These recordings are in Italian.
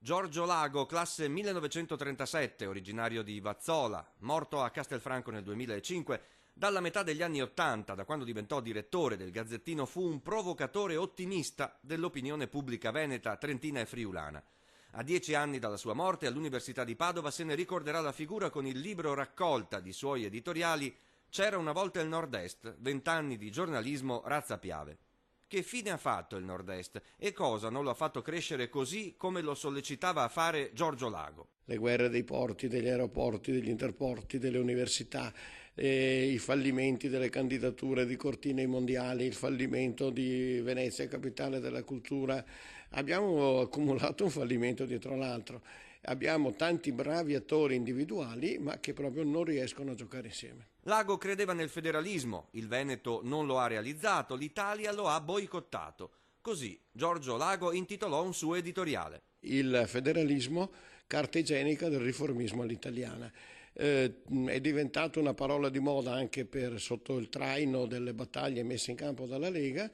Giorgio Lago, classe 1937, originario di Vazzola, morto a Castelfranco nel 2005, dalla metà degli anni '80, da quando diventò direttore del Gazzettino, fu un provocatore ottimista dell'opinione pubblica veneta, trentina e friulana. A 10 anni dalla sua morte, all'Università di Padova se ne ricorderà la figura con il libro raccolta di suoi editoriali C'era una volta il Nord-Est, 20 anni di giornalismo razza Piave. Che fine ha fatto il Nord-Est e cosa non lo ha fatto crescere così come lo sollecitava a fare Giorgio Lago? Le guerre dei porti, degli aeroporti, degli interporti, delle università, i fallimenti delle candidature di Cortina ai mondiali, il fallimento di Venezia, capitale della cultura. Abbiamo accumulato un fallimento dietro l'altro. Abbiamo tanti bravi attori individuali, ma che proprio non riescono a giocare insieme. Lago credeva nel federalismo, il Veneto non lo ha realizzato, l'Italia lo ha boicottato. Così Giorgio Lago intitolò un suo editoriale. Il federalismo, carta igienica del riformismo all'italiana. È diventata una parola di moda anche sotto il traino delle battaglie messe in campo dalla Lega.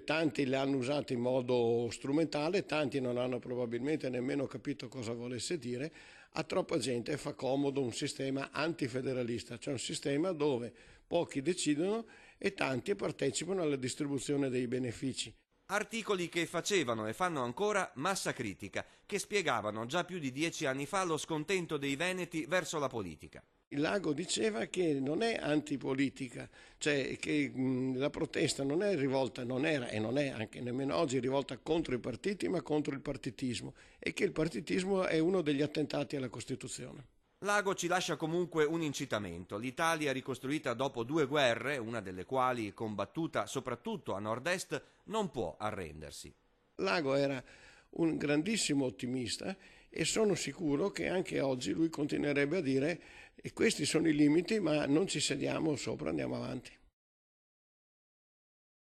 Tanti le hanno usate in modo strumentale, tanti non hanno probabilmente nemmeno capito cosa volesse dire. A troppa gente fa comodo un sistema antifederalista, cioè un sistema dove pochi decidono e tanti partecipano alla distribuzione dei benefici. Articoli che facevano e fanno ancora massa critica, che spiegavano già più di 10 anni fa lo scontento dei veneti verso la politica. Il Lago diceva che non è antipolitica, cioè che la protesta non è rivolta, non era e non è anche nemmeno oggi rivolta contro i partiti, ma contro il partitismo, e che il partitismo è uno degli attentati alla Costituzione. Lago ci lascia comunque un incitamento. L'Italia ricostruita dopo 2 guerre, una delle quali combattuta soprattutto a nord-est, non può arrendersi. Lago era un grandissimo ottimista e sono sicuro che anche oggi lui continuerebbe a dire: e questi sono i limiti, ma non ci sediamo sopra, andiamo avanti.